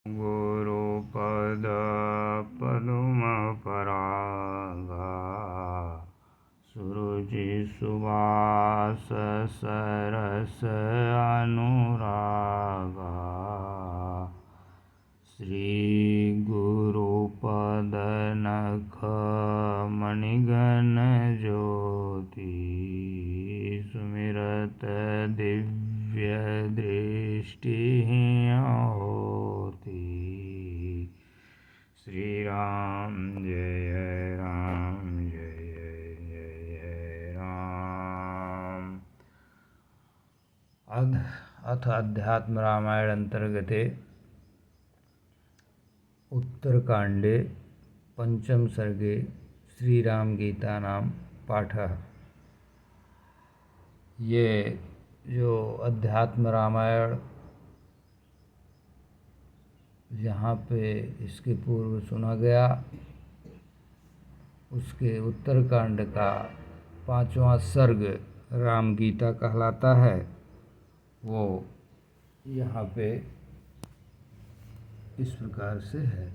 गुरुपद पदुम परागा सुरुचि सुवास सरस अनुरागा श्री गुरुपद नख मणिगण ज्योति सुमिरत दिव्य दृष्टि होती। श्री राम जय राम जय जय राम। अथ अध्यात्म रामायण अंतर्गते उत्तरकांडे पंचम सर्गे श्रीराम गीता नाम पाठः। ये जो अध्यात्म रामायण यहाँ पे इसके पूर्व सुना गया, उसके उत्तरकांड का 5वां सर्ग राम गीता कहलाता है। वो यहाँ पे इस प्रकार से है।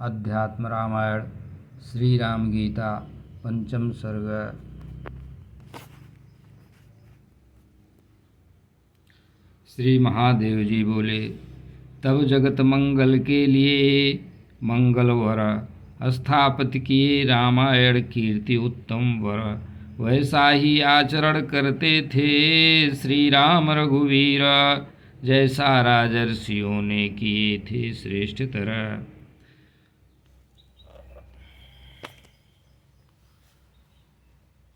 अध्यात्म रामायण श्री राम गीता पंचम सर्ग। श्री महादेव जी बोले, तब जगत मंगल के लिए मंगल वर स्थापित किए रामायण कीर्ति उत्तम वर। वैसा ही आचरण करते थे श्री राम रघुवीर, जैसा राजर्षियों ने किए थे श्रेष्ठतर।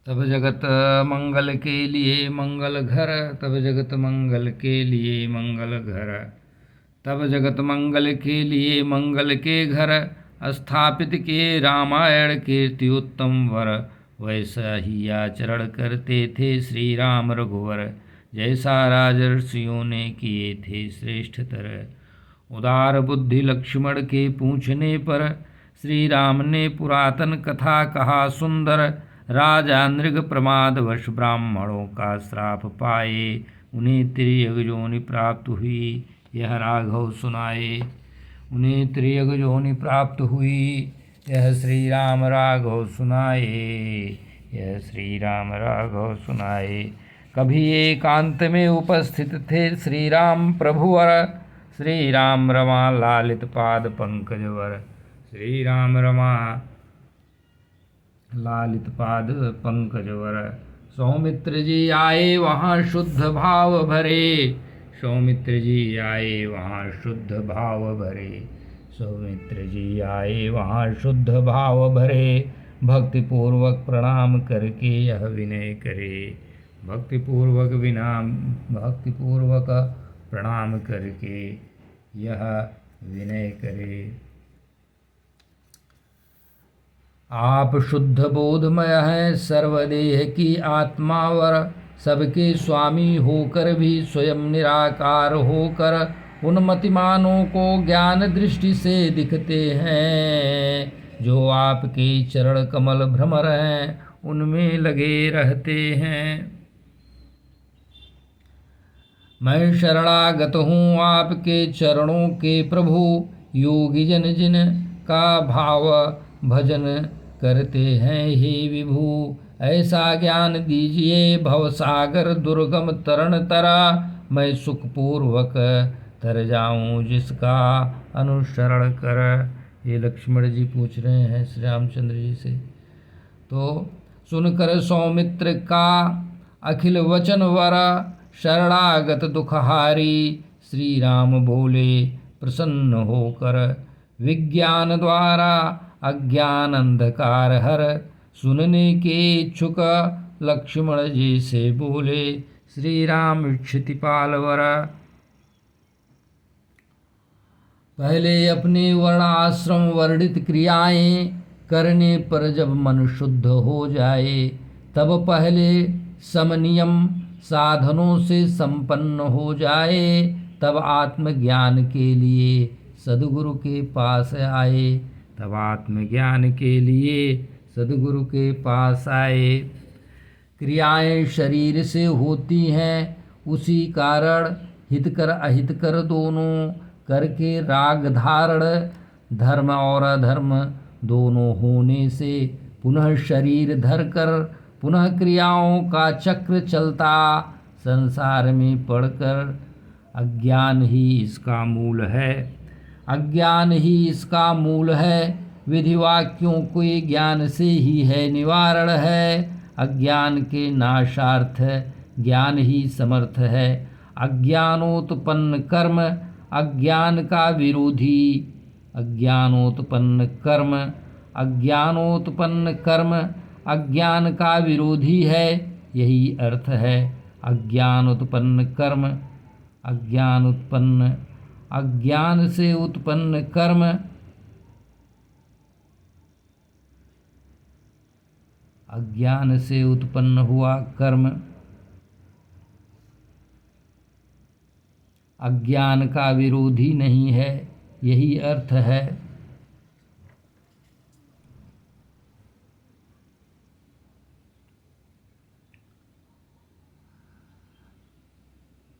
तब जगत मंगल के लिए मंगल घर, तब जगत मंगल के लिए मंगल घर, तब जगत मंगल के लिए मंगल के घर स्थापित किए रामायण कीर्ति उत्तम वर। वैसा ही आचरण करते थे श्री राम रघुवर, जैसा राजर्षियों ने किए थे श्रेष्ठतर। उदार बुद्धि लक्ष्मण के पूछने पर श्री राम ने पुरातन कथा कहा सुंदर। राजा नृग प्रमाद वश ब्राह्मणों का श्राप पाए, उन्हें त्रियुग योनि प्राप्त हुई, यह राघव सुनाए। उन्हें त्रियुग योनि प्राप्त हुई, यह श्री राम राघव सुनाए, यह श्री राम राघव सुनाए। कभी एकांत में उपस्थित थे श्री राम प्रभुवर, श्री राम रमा लालित पाद पंकजवर, श्री राम रमा लालित पाद पंकजवर। सौमित्र जी आए वहाँ शुद्ध भाव भरे, सौमित्र जी आए वहाँ शुद्ध भाव भरे, सौमित्र जी आए वहाँ शुद्ध भाव भरे। भक्तिपूर्वक प्रणाम करके यह विनय करे, भक्तिपूर्वक प्रणाम करके यह विनय करे। आप शुद्ध बोधमय हैं सर्वदेह की आत्मावर, सबके स्वामी होकर भी स्वयं निराकार होकर उन मतिमानों को ज्ञान दृष्टि से दिखते हैं। जो आपके चरण कमल भ्रमर हैं उनमें लगे रहते हैं। मैं शरणागत हूँ आपके चरणों के प्रभु, योगी जन जिन का भाव भजन करते हैं हे विभु। ऐसा ज्ञान दीजिए भवसागर दुर्गम तरण तरा, मैं सुखपूर्वक तर जाऊं जिसका अनुसरण कर। ये लक्ष्मण जी पूछ रहे हैं श्री रामचंद्र जी से। तो सुनकर सौमित्र का अखिल वचन वर, शरणागत दुखहारी श्री राम बोले प्रसन्न होकर। विज्ञान द्वारा अज्ञान अंधकार हर, सुनने के इच्छुक लक्ष्मण जी से बोले श्री राम क्षितिपाल वर। पहले अपने वर्ण आश्रम वर्णित क्रियाएं करने पर जब मन शुद्ध हो जाए, तब पहले समनियम साधनों से संपन्न हो जाए, तब आत्मज्ञान के लिए सद्गुरु के पास आए, तब आत्मज्ञान के लिए सद्गुरु के पास आए। क्रियाएं शरीर से होती हैं, उसी कारण हितकर अहितकर दोनों करके राग धारण, धर्म और अधर्म दोनों होने से पुनः शरीर धरकर पुनः क्रियाओं का चक्र चलता संसार में पड़कर। अज्ञान ही इसका मूल है, अज्ञान ही इसका मूल है। विधि वाक्यों के ज्ञान से ही है निवारण है। अज्ञान के नाशार्थ ज्ञान ही समर्थ है। अज्ञानोत्पन्न कर्म अज्ञान का विरोधी, अज्ञानोत्पन्न कर्म अज्ञानोत्पन्न कर्म अज्ञान का विरोधी है। यही अर्थ है अज्ञान उत्पन्न कर्म, अज्ञान उत्पन्न अज्ञान से उत्पन्न कर्म, अज्ञान से उत्पन्न हुआ कर्म अज्ञान का विरोधी नहीं है। यही अर्थ है।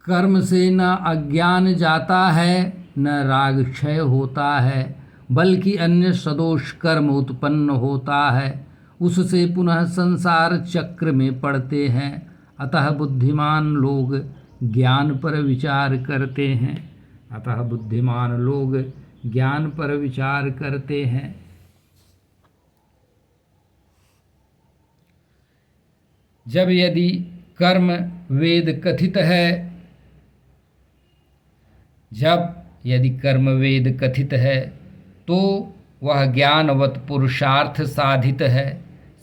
कर्म से न अज्ञान जाता है न राग क्षय होता है, बल्कि अन्य सदोष कर्म उत्पन्न होता है। उससे पुनः संसार चक्र में पड़ते हैं। अतः बुद्धिमान लोग ज्ञान पर विचार करते हैं, अतः बुद्धिमान लोग ज्ञान पर विचार करते हैं। जब यदि कर्म वेद कथित है, जब यदि कर्म वेद कथित है तो वह ज्ञानवत पुरुषार्थ साधित है,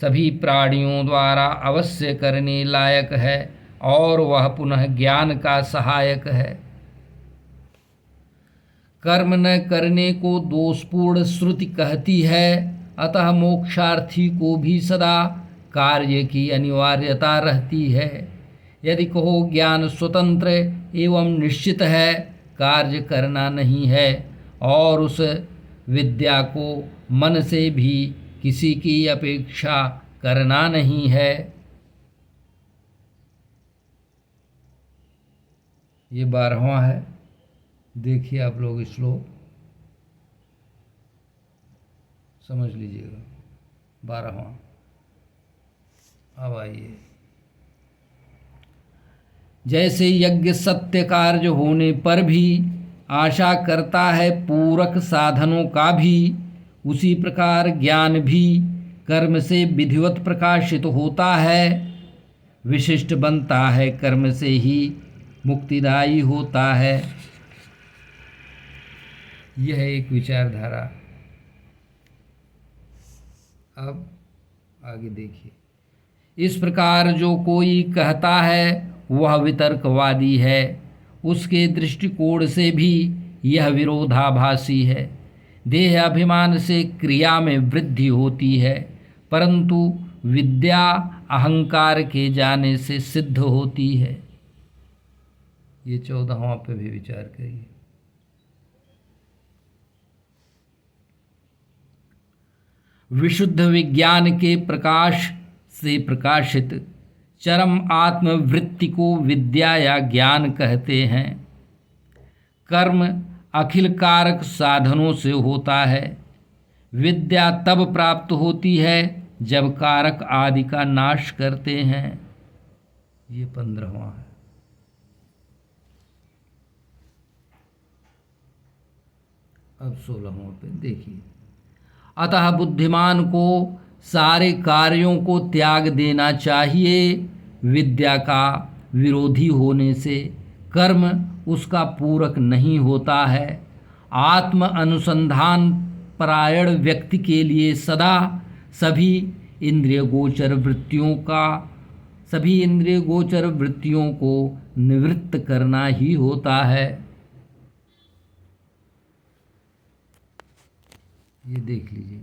सभी प्राणियों द्वारा अवश्य करने लायक है और वह पुनः ज्ञान का सहायक है। कर्म न करने को दोषपूर्ण श्रुति कहती है, अतः मोक्षार्थी को भी सदा कार्य की अनिवार्यता रहती है। यदि कहो ज्ञान स्वतंत्र एवं निश्चित है, कार्य करना नहीं है और उस विद्या को मन से भी किसी की अपेक्षा करना नहीं है। ये 12वां है। देखिए आप लोग श्लोक समझ लीजिएगा। 12वां। अब आइए, जैसे यज्ञ सत्य कार्य होने पर भी आशा करता है पूरक साधनों का भी, उसी प्रकार ज्ञान भी कर्म से विधिवत प्रकाशित होता है, विशिष्ट बनता है, कर्म से ही मुक्तिदायी होता है। यह एक विचारधारा। अब आगे देखिए। इस प्रकार जो कोई कहता है वह वितर्कवादी है, उसके दृष्टिकोण से भी यह विरोधाभासी है। देह अभिमान से क्रिया में वृद्धि होती है, परंतु विद्या अहंकार के जाने से सिद्ध होती है। ये 14वां पे भी विचार करिए। विशुद्ध विज्ञान के प्रकाश से प्रकाशित चरम आत्मवृत्ति को विद्या या ज्ञान कहते हैं। कर्म अखिल कारक साधनों से होता है। विद्या तब प्राप्त होती है जब कारक आदि का नाश करते हैं। ये 15वां है। अब 16वां पे देखिए। अतः बुद्धिमान को सारे कार्यों को त्याग देना चाहिए। विद्या का विरोधी होने से कर्म उसका पूरक नहीं होता है। आत्म अनुसंधान परायण व्यक्ति के लिए सदा सभी इंद्रिय गोचर वृत्तियों को निवृत्त करना ही होता है। ये देख लीजिए,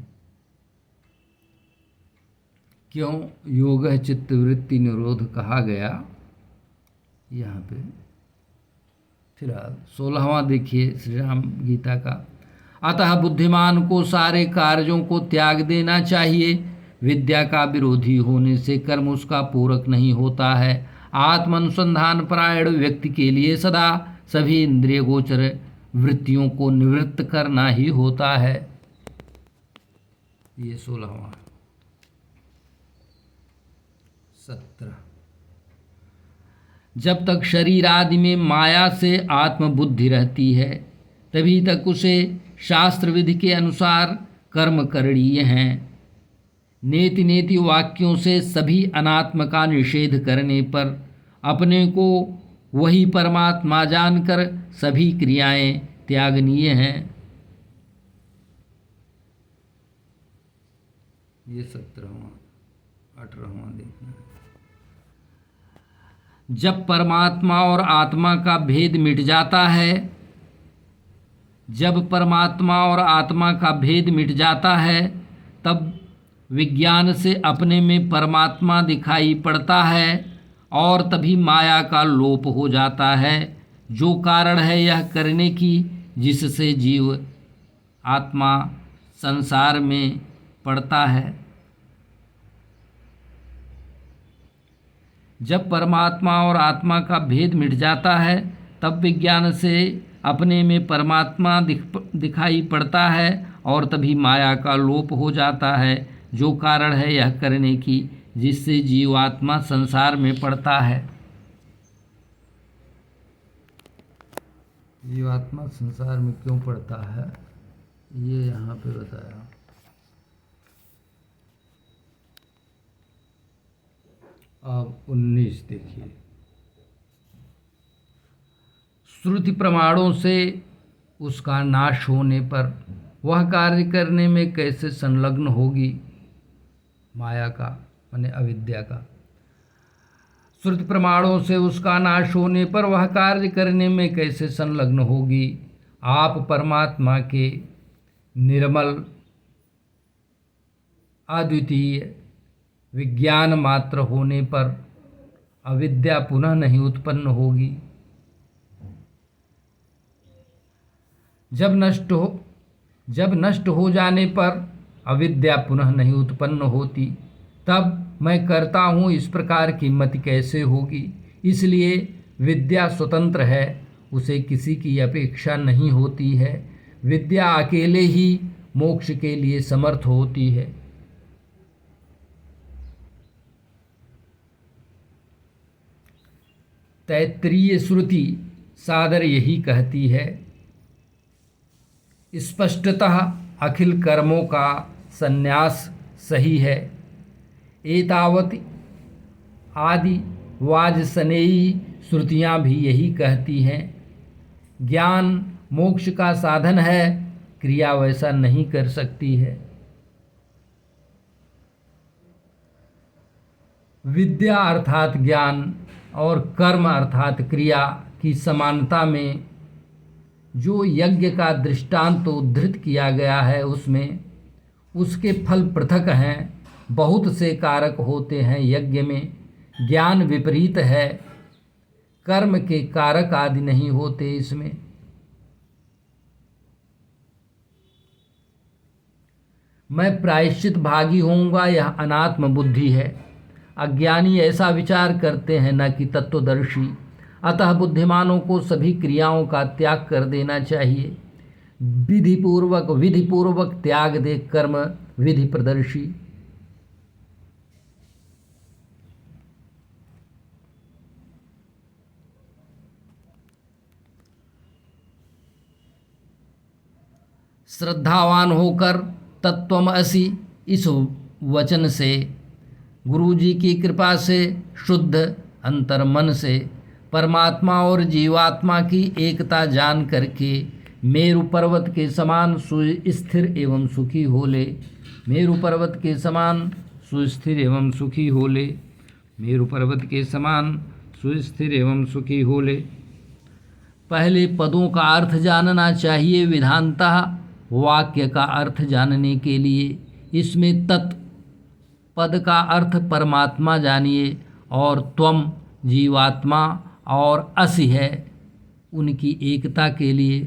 क्यों योग चित्तवृत्ति निरोध कहा गया यहाँ पे। फिलहाल 16वां देखिए श्री राम गीता का। अतः बुद्धिमान को सारे कार्यों को त्याग देना चाहिए। विद्या का विरोधी होने से कर्म उसका पूरक नहीं होता है। आत्म अनुसंधान परायण व्यक्ति के लिए सदा सभी इंद्रिय गोचर वृत्तियों को निवृत्त करना ही होता है। ये 16वां। 17। जब तक शरीर आदि में माया से आत्मबुद्धि रहती है तभी तक उसे शास्त्र विधि के अनुसार कर्म करणीय हैं। नेति नेति वाक्यों से सभी अनात्म का निषेध करने पर अपने को वही परमात्मा जानकर सभी क्रियाएं त्यागनीय हैं। ये 17वां। 18वां देखना है। जब परमात्मा और आत्मा का भेद मिट जाता है, जब परमात्मा और आत्मा का भेद मिट जाता है तब विज्ञान से अपने में परमात्मा दिखाई पड़ता है और तभी माया का लोप हो जाता है, जो कारण है यह करने की जिससे जीव आत्मा संसार में पड़ता है। जब परमात्मा और आत्मा का भेद मिट जाता है तब विज्ञान से अपने में परमात्मा दिखाई पड़ता है और तभी माया का लोप हो जाता है, जो कारण है यह करने की जिससे जीवात्मा संसार में पड़ता है। जीवात्मा संसार में क्यों पड़ता है ये यहाँ पे बताया। अब 19 देखिए। श्रुति प्रमाणों से उसका नाश होने पर वह कार्य करने में कैसे संलग्न होगी। माया का माने अविद्या का। श्रुति प्रमाणों से उसका नाश होने पर वह कार्य करने में कैसे संलग्न होगी। आप परमात्मा के निर्मल अद्वितीय विज्ञान मात्र होने पर अविद्या पुनः नहीं उत्पन्न होगी। जब नष्ट हो जाने पर अविद्या पुनः नहीं उत्पन्न होती, तब मैं करता हूँ इस प्रकार की मति कैसे होगी। इसलिए विद्या स्वतंत्र है, उसे किसी की अपेक्षा नहीं होती है। विद्या अकेले ही मोक्ष के लिए समर्थ होती है। तैत्तिरीय श्रुति सादर यही कहती है। स्पष्टतः अखिल कर्मों का संन्यास सही है। एतावत आदि वाजसनेयी श्रुतियाँ भी यही कहती हैं। ज्ञान मोक्ष का साधन है, क्रिया वैसा नहीं कर सकती है। विद्या अर्थात ज्ञान और कर्म अर्थात क्रिया की समानता में जो यज्ञ का दृष्टांत उद्धृत किया गया है उसमें उसके फल पृथक हैं। बहुत से कारक होते हैं यज्ञ में, ज्ञान विपरीत है, कर्म के कारक आदि नहीं होते इसमें। मैं प्रायश्चित भागी होऊंगा, यह अनात्म बुद्धि है। अज्ञानी ऐसा विचार करते हैं, न कि तत्वदर्शी। अतः बुद्धिमानों को सभी क्रियाओं का त्याग कर देना चाहिए। विधिपूर्वक त्याग दे कर्म विधि प्रदर्शी। श्रद्धावान होकर तत्त्वमसि इस वचन से, गुरु जी की कृपा से शुद्ध अंतर्मन से परमात्मा और जीवात्मा की एकता जान करके मेरु पर्वत के समान सुस्थिर एवं सुखी हो ले। मेरु पर्वत के समान सुस्थिर एवं सुखी हो ले। मेरु पर्वत के समान सुस्थिर एवं सुखी हो ले। पहले पदों का अर्थ जानना चाहिए विधानतः वाक्य का अर्थ जानने के लिए। इसमें तत् पद का अर्थ परमात्मा जानिए और त्वम जीवात्मा और असि है उनकी एकता के लिए।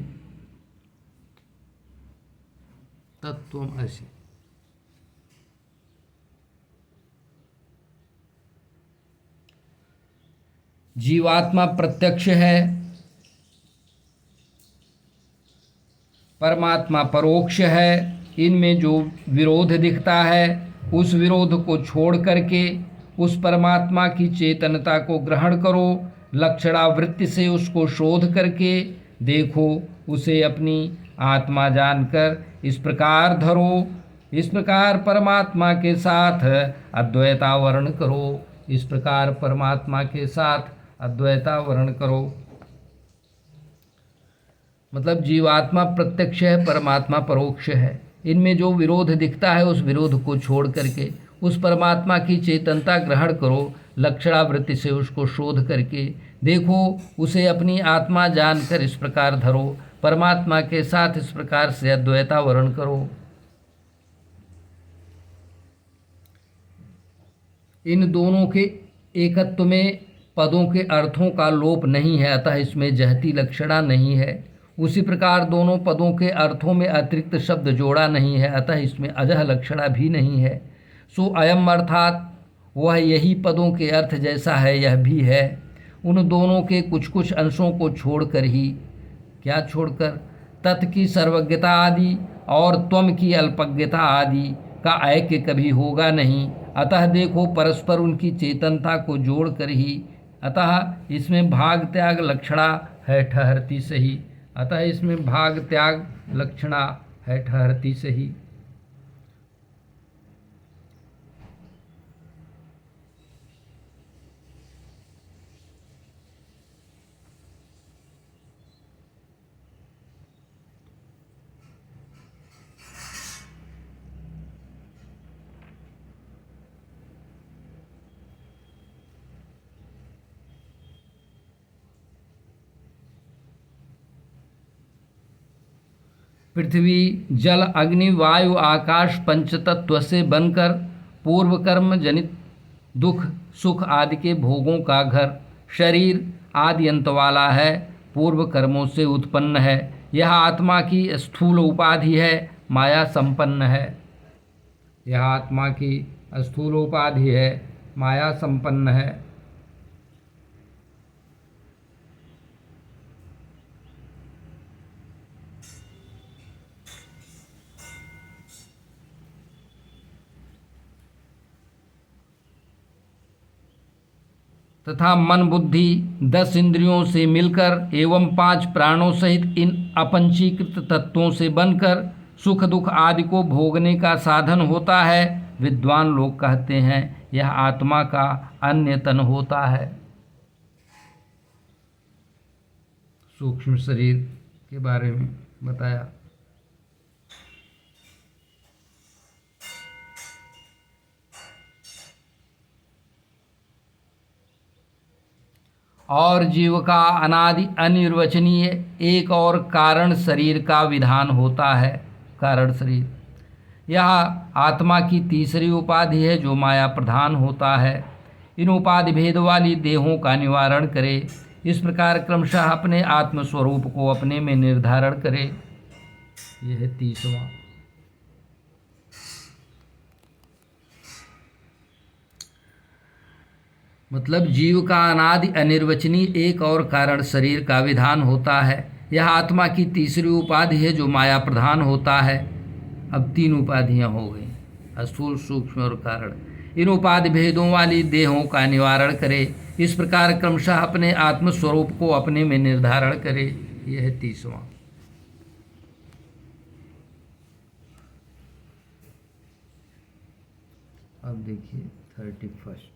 तत्त्वम असि। जीवात्मा प्रत्यक्ष है, परमात्मा परोक्ष है। इनमें जो विरोध दिखता है उस विरोध को छोड़ करके उस परमात्मा की चेतनता को ग्रहण करो, लक्षणावृत्ति से उसको शोध करके देखो, उसे अपनी आत्मा जानकर इस प्रकार धरो। इस प्रकार परमात्मा के साथ अद्वैतावरण करो। इस प्रकार परमात्मा के साथ अद्वैतावरण करो। मतलब जीवात्मा प्रत्यक्ष है, परमात्मा परोक्ष है। इनमें जो विरोध दिखता है उस विरोध को छोड़ करके उस परमात्मा की चेतनता ग्रहण करो, लक्षणावृत्ति से उसको शोध करके देखो, उसे अपनी आत्मा जानकर इस प्रकार धरो। परमात्मा के साथ इस प्रकार से अद्वैतावरण करो। इन दोनों के एकत्व में पदों के अर्थों का लोप नहीं है, अतः इसमें जहती लक्षणा नहीं है। उसी प्रकार दोनों पदों के अर्थों में अतिरिक्त शब्द जोड़ा नहीं है, अतः इसमें अजह लक्षणा भी नहीं है। सो अयम अर्थात वह यही पदों के अर्थ जैसा है यह भी है। उन दोनों के कुछ कुछ अंशों को छोड़कर ही, क्या छोड़कर, तत् की सर्वज्ञता आदि और त्वम की अल्पज्ञता आदि का ऐक्य कभी होगा नहीं। अतः देखो परस्पर उनकी चेतनता को जोड़ कर ही, अतः इसमें भाग त्याग लक्षणा है ठहरती सही। अतः इसमें भाग त्याग लक्षणा है ठहरती सही। पृथ्वी जल अग्नि वायु आकाश पंचतत्व से बनकर पूर्व कर्म जनित दुख सुख आदि के भोगों का घर शरीर आदि अंत वाला है, पूर्व कर्मों से उत्पन्न है। यह आत्मा की स्थूल उपाधि है, माया संपन्न है। यह आत्मा की स्थूल उपाधि है, माया संपन्न है। तथा मन बुद्धि 10 इंद्रियों से मिलकर एवं 5 प्राणों सहित इन अपंचीकृत तत्वों से बनकर सुख दुख आदि को भोगने का साधन होता है। विद्वान लोग कहते हैं यह आत्मा का अन्य तन होता है। सूक्ष्म शरीर के बारे में बताया। और जीव का अनादि अनिर्वचनीय एक और कारण शरीर का विधान होता है, कारण शरीर। यह आत्मा की तीसरी उपाधि है जो माया प्रधान होता है। इन उपाधि भेद वाली देहों का निवारण करे, इस प्रकार क्रमशः अपने आत्मस्वरूप को अपने में निर्धारण करे। यह है 30वां। मतलब जीव का अनादि अनिर्वचनीय एक और कारण शरीर का विधान होता है। यह आत्मा की तीसरी उपाधि है जो माया प्रधान होता है। अब 3 उपाधियां हो गई, स्थूल सूक्ष्म और कारण। इन उपाधि भेदों वाली देहों का निवारण करे, इस प्रकार क्रमशः अपने आत्मस्वरूप को अपने में निर्धारण करे। यह है 30वां। अब देखिए 31।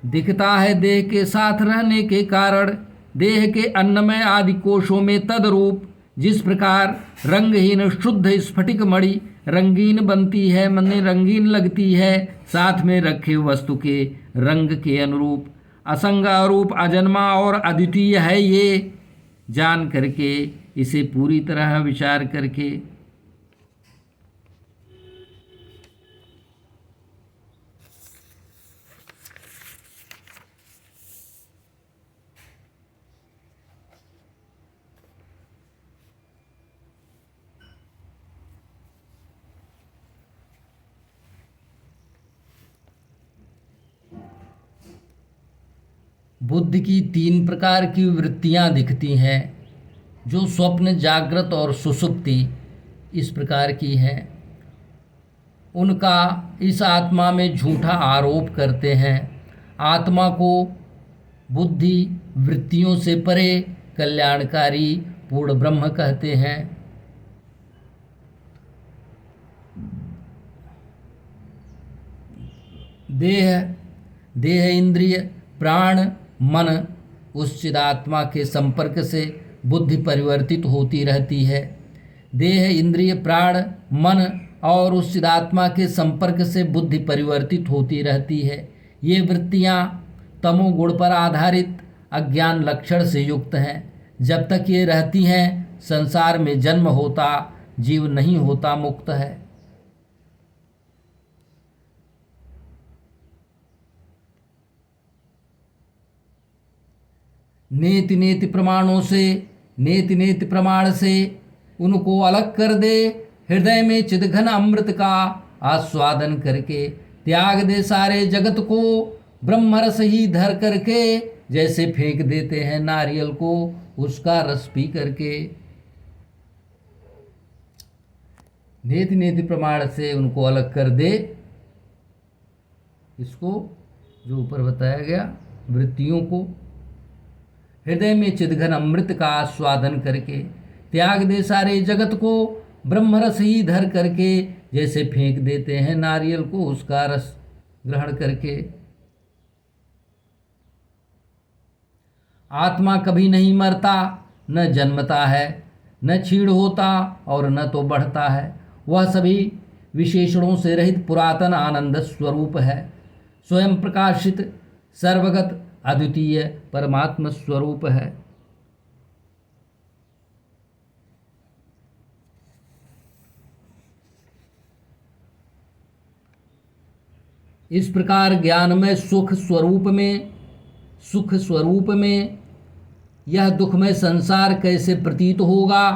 दिखता है देह के साथ रहने के कारण, देह के अन्नमय आदि कोशों में तदरूप जिस प्रकार रंगहीन शुद्ध स्फटिक मणि रंगीन बनती है, माने रंगीन लगती है, साथ में रखे वस्तु के रंग के अनुरूप असंग अरूप अजन्मा और अद्वितीय है। ये जान करके इसे पूरी तरह विचार करके बुद्धि की 3 प्रकार की वृत्तियां दिखती हैं। जो स्वप्न, जागृत और सुषुप्ति इस प्रकार की हैं, उनका इस आत्मा में झूठा आरोप करते हैं। आत्मा को बुद्धि वृत्तियों से परे कल्याणकारी पूर्ण ब्रह्म कहते हैं। देह इंद्रिय प्राण मन उस चिदात्मा के संपर्क से बुद्धि परिवर्तित होती रहती है। देह इंद्रिय प्राण मन और उस चिदात्मा के संपर्क से बुद्धि परिवर्तित होती रहती है। ये वृत्तियाँ तमोगुण पर आधारित अज्ञान लक्षण से युक्त हैं। जब तक ये रहती हैं संसार में जन्म होता, जीव नहीं होता, मुक्त है। नेति नेति प्रमाणों से, नेति नेति प्रमाण से उनको अलग कर दे। हृदय में चिदघन अमृत का आस्वादन करके त्याग दे सारे जगत को। ब्रह्म रस ही धर करके जैसे फेंक देते हैं नारियल को उसका रस पी करके। नेति नेति प्रमाण से उनको अलग कर दे। इसको जो ऊपर बताया गया वृत्तियों को हृदय में चिदघन अमृत का आस्वादन करके त्याग दे सारे जगत को। ब्रह्म रस ही धर करके जैसे फेंक देते हैं नारियल को उसका रस ग्रहण करके। आत्मा कभी नहीं मरता, न जन्मता है, न क्षीण होता और न तो बढ़ता है। वह सभी विशेषणों से रहित पुरातन आनंद स्वरूप है। स्वयं प्रकाशित सर्वगत अद्वितीय परमात्म स्वरूप है। इस प्रकार ज्ञानमय सुख स्वरूप में यह दुखमय संसार कैसे प्रतीत होगा।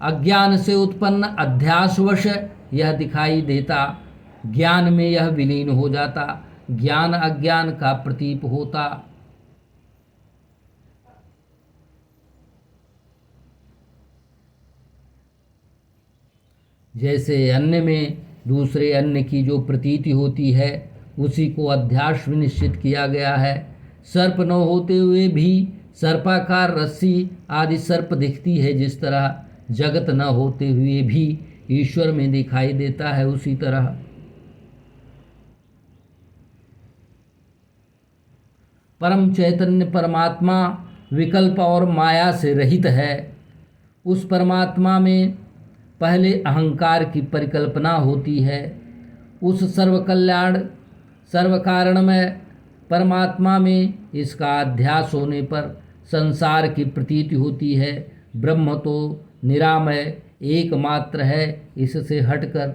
अज्ञान से उत्पन्न अध्यासवश यह दिखाई देता, ज्ञान में यह विलीन हो जाता, ज्ञान अज्ञान का प्रतीप होता। जैसे अन्न में दूसरे अन्न की जो प्रतीति होती है उसी को अध्यास निश्चित किया गया है। सर्प न होते हुए भी सर्पाकार रस्सी आदि सर्प दिखती है, जिस तरह जगत न होते हुए भी ईश्वर में दिखाई देता है, उसी तरह परम चैतन्य परमात्मा विकल्प और माया से रहित है। उस परमात्मा में पहले अहंकार की परिकल्पना होती है। उस सर्व कारणमय परमात्मा में इसका अध्यास होने पर संसार की प्रतीति होती है। ब्रह्म तो निरामय एकमात्र है, इससे हटकर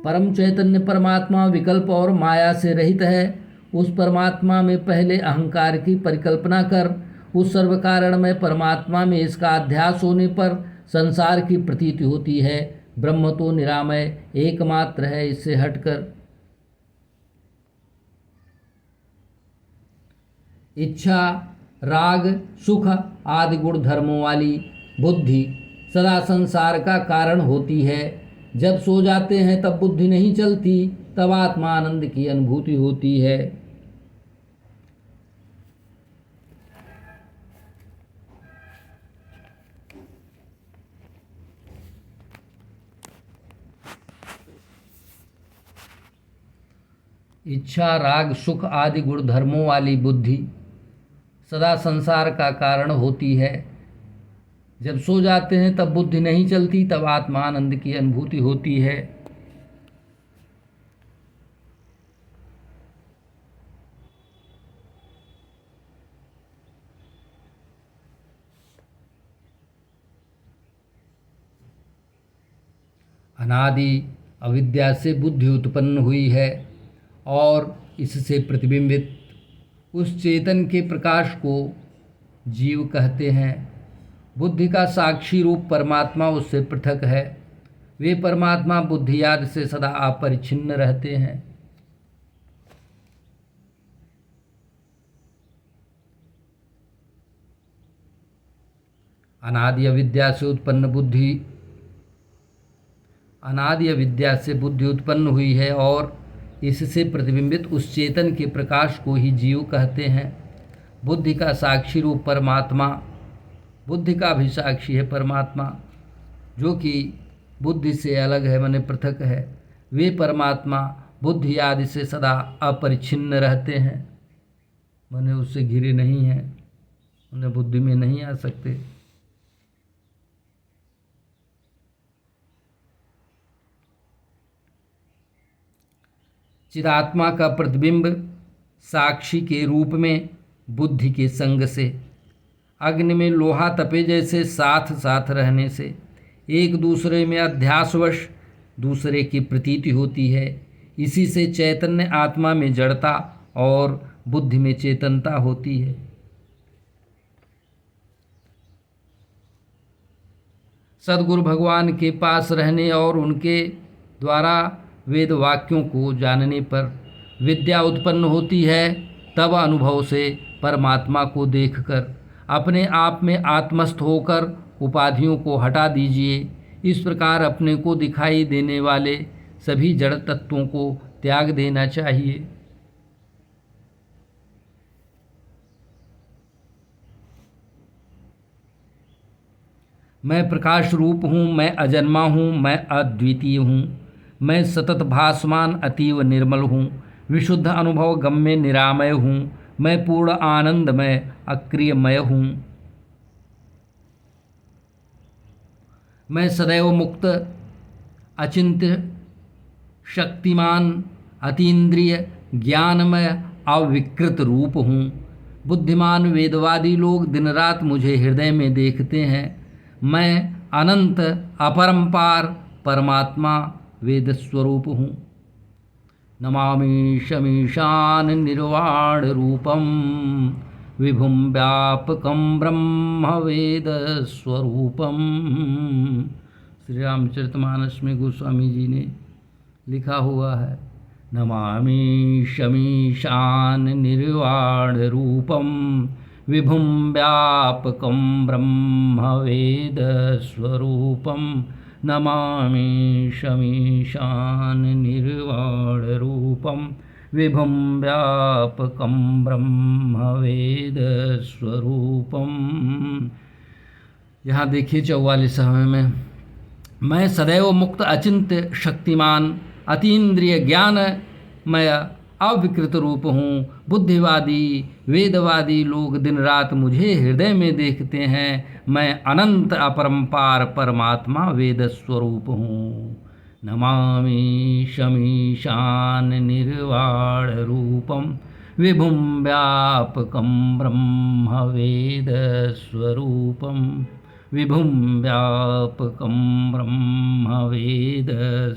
परम चैतन्य परमात्मा विकल्प और माया से रहित है। उस परमात्मा में पहले अहंकार की परिकल्पना कर उस सर्व कारण में परमात्मा में इसका अध्यास होने पर संसार की प्रतीति होती है। ब्रह्म तो निरामय एकमात्र है, इससे हटकर इच्छा राग सुख आदि गुण धर्मों वाली बुद्धि सदा संसार का कारण होती है। जब सो जाते हैं तब बुद्धि नहीं चलती, तब आत्मा आनंद की अनुभूति होती है। इच्छा राग सुख आदि गुण धर्मों वाली बुद्धि सदा संसार का कारण होती है। जब सो जाते हैं तब बुद्धि नहीं चलती, तब आत्मा आनंद की अनुभूति होती है। अनादि अविद्या से बुद्धि उत्पन्न हुई है और इससे प्रतिबिंबित उस चेतन के प्रकाश को जीव कहते हैं। बुद्धि का साक्षी रूप परमात्मा उससे पृथक है। वे परमात्मा बुद्धि आदि से सदा अपरिच्छिन्न रहते हैं। अनादि अविद्या से उत्पन्न बुद्धि, अनादि अविद्या से बुद्धि उत्पन्न हुई है और इससे प्रतिबिंबित उस चेतन के प्रकाश को ही जीव कहते हैं। बुद्धि का साक्षी रूप परमात्मा, बुद्धि का भी साक्षी है परमात्मा, जो कि बुद्धि से अलग है, माने पृथक है। वे परमात्मा बुद्धि आदि से सदा अपरिच्छिन्न रहते हैं, माने उससे घिरे नहीं हैं, उन्हें बुद्धि में नहीं आ सकते। चिदात्मा का प्रतिबिंब साक्षी के रूप में बुद्धि के संग से, अग्नि में लोहा तपे जैसे साथ साथ रहने से एक दूसरे में अध्यासवश दूसरे की प्रतीति होती है। इसी से चैतन्य आत्मा में जड़ता और बुद्धि में चेतनता होती है। सद्गुरु भगवान के पास रहने और उनके द्वारा वेद वाक्यों को जानने पर विद्या उत्पन्न होती है। तब अनुभव से परमात्मा को देखकर अपने आप में आत्मस्थ होकर उपाधियों को हटा दीजिए। इस प्रकार अपने को दिखाई देने वाले सभी जड़ तत्वों को त्याग देना चाहिए। मैं प्रकाश रूप हूँ, मैं अजन्मा हूँ, मैं अद्वितीय हूँ, मैं सतत भासमान अतीव निर्मल हूँ, विशुद्ध अनुभव गम्य निरामय हूँ, मैं पूर्ण आनंदमय अक्रियमय हूँ, मैं सदैव मुक्त अचिंत्य शक्तिमान अतीन्द्रिय ज्ञानमय अविकृत रूप हूँ। बुद्धिमान वेदवादी लोग दिन रात मुझे हृदय में देखते हैं। मैं अनंत अपरंपार परमात्मा वेद स्वरूप हूँ। नमामि शमीशान निर्वाण रूपम विभुम व्यापकम ब्रह्म वेद स्वरूपम। श्री रामचरितमानस में गोस्वामी जी ने लिखा हुआ है, नमामि शमीशान निर्वाण रूपम विभुम व्यापकम ब्रह्म वेद स्वरूपम। नमामि शमीशान निर्वाण रूपम विभुम व्यापकम ब्रह्म वेद स्वरूपम। यहाँ देखिए 44वें में, मैं सदैव मुक्त अचिंत्य शक्तिमान अतीन्द्रिय ज्ञानमय अविकृत रूप हूँ। बुद्धिवादी वेदवादी लोग दिन रात मुझे हृदय में देखते हैं। मैं अनंत अपरंपार परमात्मा वेद स्वरूप हूँ। नमामि शमीशान निर्वाण रूपम विभुम व्यापकम ब्रह्म वेद स्वरूपम। विभुम व्यापकम ब्रह्म वेद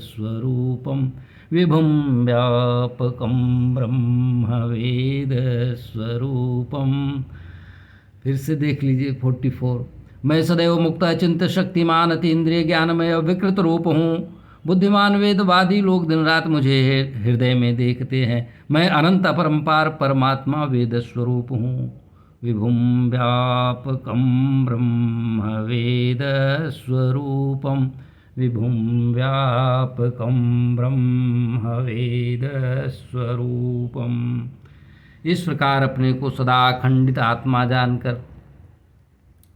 स्वरूपम। विभुम व्यापकम ब्रह्म वेद स्वरूपम। फिर से देख लीजिए 44, मैं सदैव मुक्त अचिंत्य शक्तिमान अतीन्द्रिय ज्ञानमय विकृत रूप हूँ। बुद्धिमान वेदवादी लोग दिन रात मुझे हृदय में देखते हैं। मैं अनंत अपरंपार परमात्मा वेद स्वरूप हूँ। विभुम व्यापकम ब्रह्म वेद स्वरूपम। विभुम व्यापकम ब्रह्म वेद स्वरूपम। इस प्रकार अपने को सदा अखंडित आत्मा जानकर,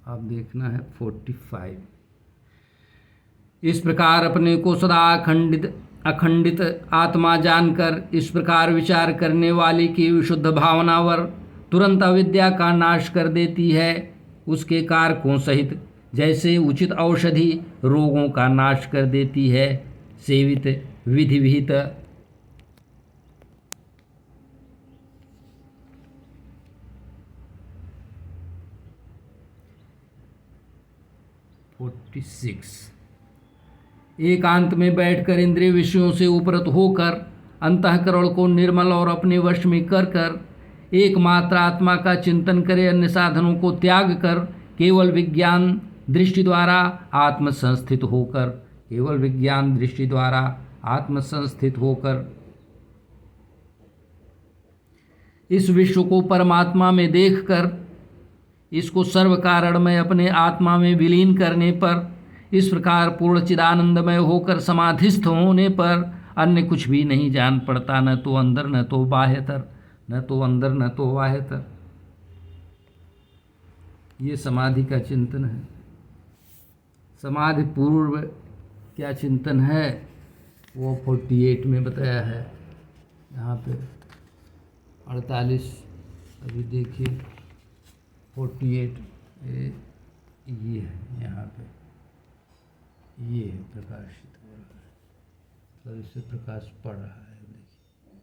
आप देखना है 45, इस प्रकार अपने को सदा अखंडित आत्मा जानकर इस प्रकार विचार करने वाले की विशुद्ध भावनावर तुरंत अविद्या का नाश कर देती है। उसके कारकों सहित जैसे उचित औषधि रोगों का नाश कर देती है, सेवित विधि विहित एकांत में बैठकर इंद्रिय विषयों से उपरत होकर अंतःकरण को निर्मल और अपने वश में कर एकमात्र आत्मा का चिंतन करे, अन्य साधनों को त्याग कर केवल विज्ञान दृष्टि द्वारा आत्मसंस्थित होकर, केवल विज्ञान दृष्टि द्वारा आत्मसंस्थित होकर इस विश्व को परमात्मा में देखकर इसको सर्व कारण में अपने आत्मा में विलीन करने पर, इस प्रकार पूर्ण चिदानंदमय होकर समाधिस्थ होने पर अन्य कुछ भी नहीं जान पड़ता, न तो अंदर न तो बाह्यतर, न तो अंदर न तो बाह्यतर। ये समाधि का चिंतन है। समाधि पूर्व क्या चिंतन है वो 48 में बताया है। यहाँ पे 48 अभी देखिए 48 ये है, यहाँ पे ये है प्रकाशित हो रहा है, तो इससे प्रकाश पड़ रहा है। देखिए,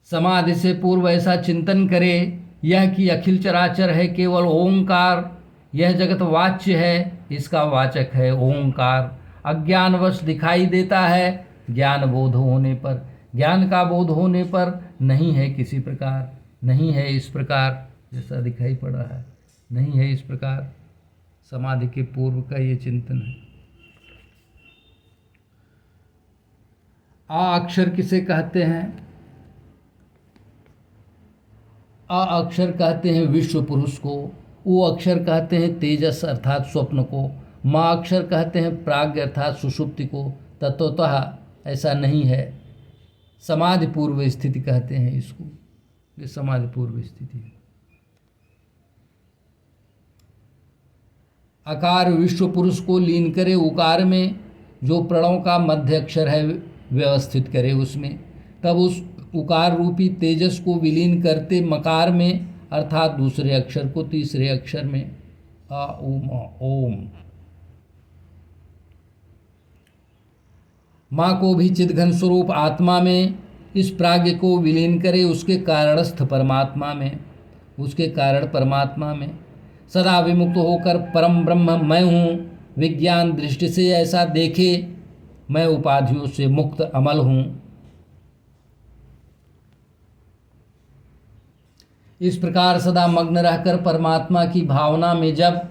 समाधि से पूर्व ऐसा चिंतन करे यह कि अखिल चराचर है केवल ओंकार, यह जगत वाच्य है, इसका वाचक है ओंकार। अज्ञानवश दिखाई देता है, ज्ञान बोध होने पर, ज्ञान का बोध होने पर नहीं है किसी प्रकार, नहीं है इस प्रकार जैसा दिखाई पड़ रहा है, नहीं है इस प्रकार। समाधि के पूर्व का ये चिंतन है। आ अक्षर किसे कहते हैं? आ अक्षर कहते हैं विश्व पुरुष को, ओ अक्षर कहते हैं तेजस अर्थात स्वप्न को, माँ अक्षर कहते हैं प्राज्ञ अर्थात सुषुप्ति को। तत्वतः ऐसा नहीं है। समाधि पूर्व स्थिति कहते हैं इसको, ये समाधि पूर्व स्थिति है। अकार विश्व पुरुष को लीन करे उकार में, जो प्रणव का मध्य अक्षर है व्यवस्थित करे उसमें, तब उस उकार रूपी तेजस को विलीन करते मकार में अर्थात दूसरे अक्षर को तीसरे अक्षर में आ ओम ओम। माँ को भी चिद्घन स्वरूप आत्मा में, इस प्राज्ञ को विलीन करे उसके कारणस्थ परमात्मा में, उसके कारण परमात्मा में। सदा विमुक्त होकर परम ब्रह्म मैं हूँ, विज्ञान दृष्टि से ऐसा देखे, मैं उपाधियों से मुक्त अमल हूँ। इस प्रकार सदा मग्न रहकर परमात्मा की भावना में जब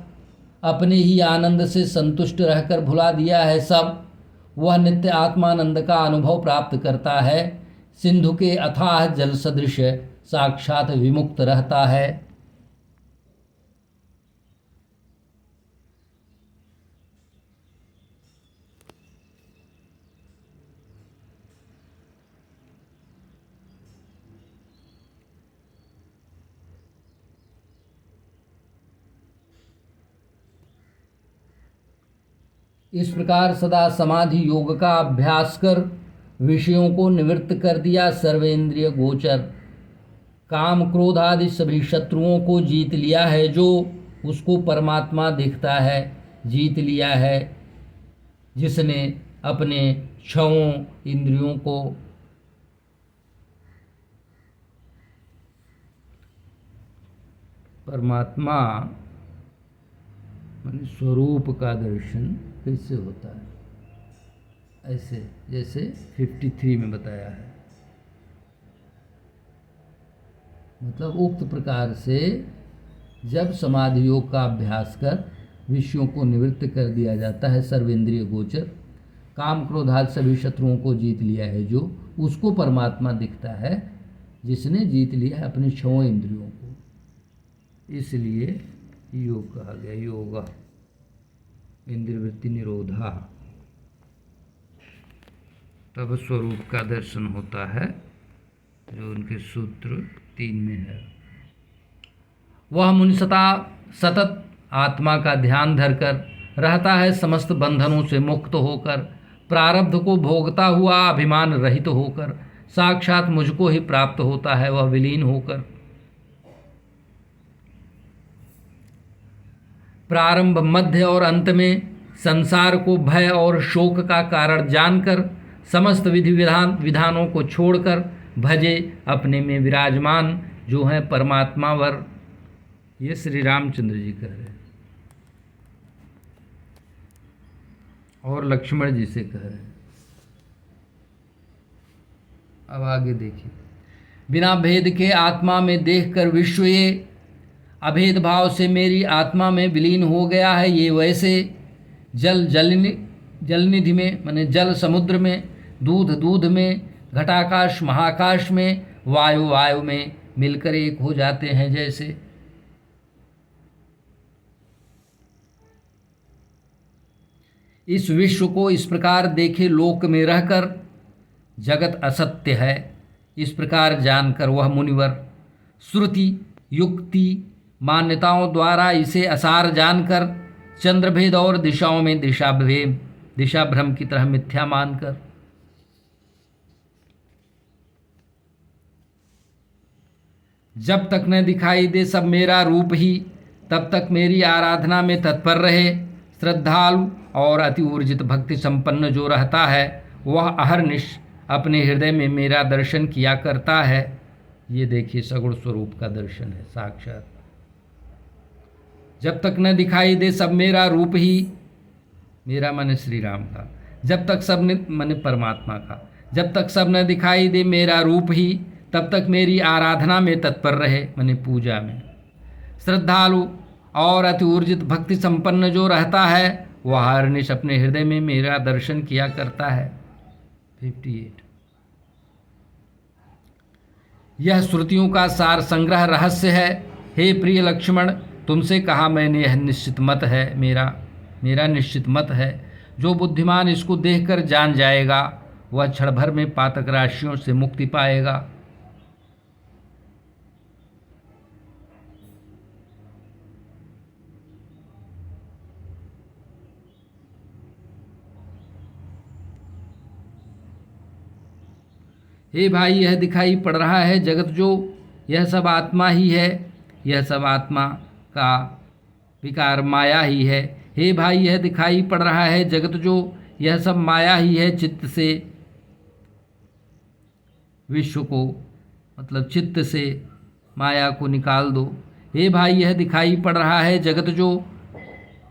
अपने ही आनंद से संतुष्ट रहकर भुला दिया है सब, वह नित्य आत्मानंद का अनुभव प्राप्त करता है। सिंधु के अथाह जल सदृश साक्षात विमुक्त रहता है। इस प्रकार सदा समाधि योग का अभ्यास कर विषयों को निवृत्त कर दिया सर्वेंद्रिय गोचर, काम क्रोध आदि सभी शत्रुओं को जीत लिया है, जो उसको परमात्मा दिखता है, जीत लिया है जिसने अपने छहों इंद्रियों को परमात्मा माने स्वरूप का दर्शन कैसे होता है, ऐसे जैसे 53 में बताया है। मतलब उक्त प्रकार से जब समाधि योग का अभ्यास कर विषयों को निवृत्त कर दिया जाता है, सर्वेंद्रिय गोचर, काम क्रोध आदि सभी शत्रुओं को जीत लिया है, जो उसको परमात्मा दिखता है जिसने जीत लिया है अपने छहों इंद्रियों को। इसलिए योग कहा गया, योगा इंद्रियवृत्ति निरोधा। तब स्वरूप का दर्शन होता है, जो उनके सूत्र 3 में है। वह मुनिसता सतत आत्मा का ध्यान धरकर रहता है, समस्त बंधनों से मुक्त होकर, प्रारब्ध को भोगता हुआ अभिमान रहित होकर, साक्षात मुझको ही प्राप्त होता है वह विलीन होकर। प्रारंभ मध्य और अंत में संसार को भय और शोक का कारण जानकर समस्त विधि विधानों को छोड़कर भजे अपने में विराजमान जो हैं परमात्मा वर। ये श्री रामचंद्र जी कह रहे हैं और लक्ष्मण जी से कह रहे हैं। अब आगे देखिए, बिना भेद के आत्मा में देखकर विश्व ये अभेद भाव से मेरी आत्मा में विलीन हो गया है। ये वैसे जलनिधि में माने जल समुद्र में, दूध दूध में, घटाकाश महाकाश में, वायु वायु में मिलकर एक हो जाते हैं जैसे। इस विश्व को इस प्रकार देखे लोक में रहकर जगत असत्य है, इस प्रकार जानकर वह मुनिवर श्रुति युक्ति मान्यताओं द्वारा इसे असार जानकर चंद्रभेद और दिशाओं में दिशा भ्रम की तरह मिथ्या मानकर जब तक न दिखाई दे सब मेरा रूप ही तब तक मेरी आराधना में तत्पर रहे। श्रद्धालु और अति ऊर्जित भक्ति संपन्न जो रहता है वह अहर्निश अपने हृदय में मेरा दर्शन किया करता है। ये देखिए सगुण स्वरूप का दर्शन है साक्षात। जब तक न दिखाई दे सब मेरा रूप ही, मेरा मन श्री राम का, जब तक सब मन परमात्मा का, जब तक सब न दिखाई दे मेरा रूप ही तब तक मेरी आराधना में तत्पर रहे, माने पूजा में। श्रद्धालु और अति ऊर्जित भक्ति संपन्न जो रहता है वह हरनिश अपने हृदय में मेरा दर्शन किया करता है। 58 यह श्रुतियों का सार संग्रह रहस्य है। हे प्रिय लक्ष्मण, तुमसे कहा मैंने, यह निश्चित मत है, मेरा निश्चित मत है। जो बुद्धिमान इसको देखकर जान जाएगा वह क्षण भर में पातक राशियों से मुक्ति पाएगा। हे भाई, यह दिखाई पड़ रहा है जगत जो, यह सब आत्मा ही है, यह सब आत्मा का विकार माया ही है। हे भाई, यह दिखाई पड़ रहा है जगत जो, यह सब माया ही है। चित्त से विश्व को, मतलब चित्त से माया को निकाल दो। हे भाई, यह दिखाई पड़ रहा है जगत जो,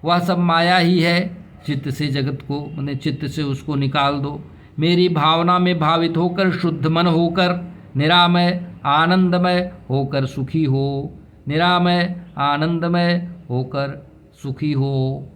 वह सब माया ही है। चित्त से जगत को, माने चित्त से उसको निकाल दो। मेरी भावना में भावित होकर शुद्ध मन होकर निरामय आनंदमय होकर सुखी हो, निरामय आनंदमय होकर सुखी हो।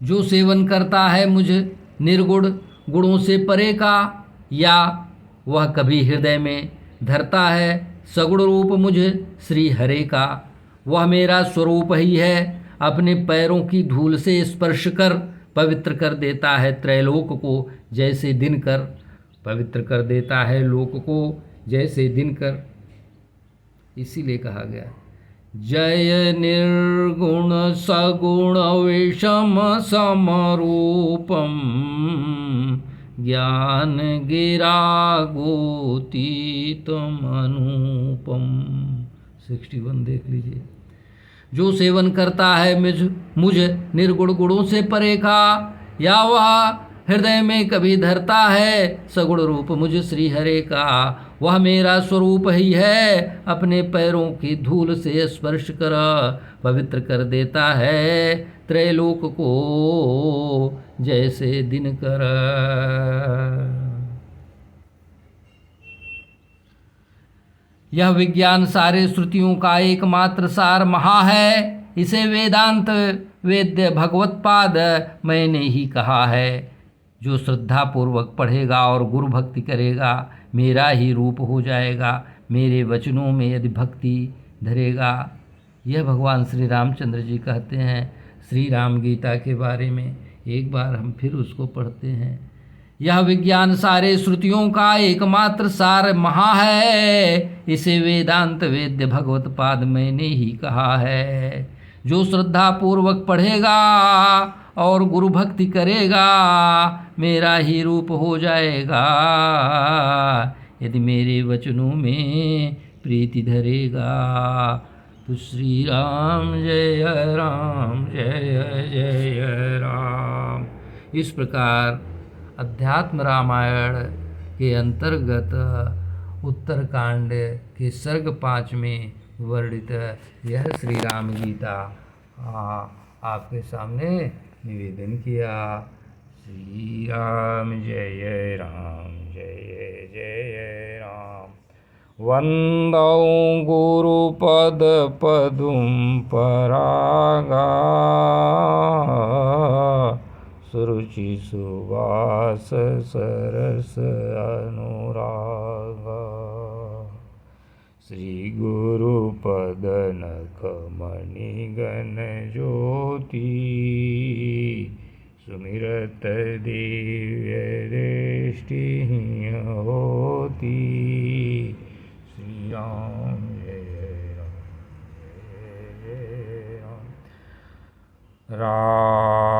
जो सेवन करता है मुझ निर्गुण गुणों से परे का, या वह कभी हृदय में धरता है सगुण रूप मुझ श्री हरे का, वह मेरा स्वरूप ही है। अपने पैरों की धूल से स्पर्श कर पवित्र कर देता है त्रैलोक को जैसे दिनकर, पवित्र कर देता है लोक को जैसे दिनकर। इसीलिए कहा गया जय निर्गुण सगुण विषम समरूपम ज्ञान गिरा गोतीतम अनुपम। 61 देख लीजिए। जो सेवन करता है मुझ निर्गुण गुणों से परे का, या वह हृदय में कभी धरता है सगुण रूप मुझ श्री हरे का, वह मेरा स्वरूप ही है। अपने पैरों की धूल से स्पर्श कर पवित्र कर देता है त्रैलोक को जैसे दिनकर। यह विज्ञान सारे श्रुतियों का एकमात्र सार महा है। इसे वेदांत वेद्य भगवत्पाद मैंने ही कहा है। जो श्रद्धा पूर्वक पढ़ेगा और गुरु भक्ति करेगा मेरा ही रूप हो जाएगा। मेरे वचनों में यदि भक्ति धरेगा, यह भगवान श्री रामचंद्र जी कहते हैं श्री राम गीता के बारे में। एक बार हम फिर उसको पढ़ते हैं। यह विज्ञान सारे श्रुतियों का एकमात्र सार महा है। इसे वेदांत वेद्य भगवत्पाद मैंने ही कहा है। जो श्रद्धा पूर्वक पढ़ेगा और गुरु भक्ति करेगा मेरा ही रूप हो जाएगा। यदि मेरे वचनों में प्रीति धरेगा तो श्री राम जय राम जय जय राम। इस प्रकार अध्यात्म रामायण के अंतर्गत उत्तरकांड के सर्ग 5 में वर्णित यह श्री राम गीता आपके सामने निवेदन किया। श्री राम जय राम जय जय राम। वंदौ गुरुपद पदुम परागा सुरुचि सुवास सरस अनुरागा श्री गुरु पदन कमणि गण ज्योति सुमिरत दिव्य दृष्टि होती। श्री राम जय राम जय राम।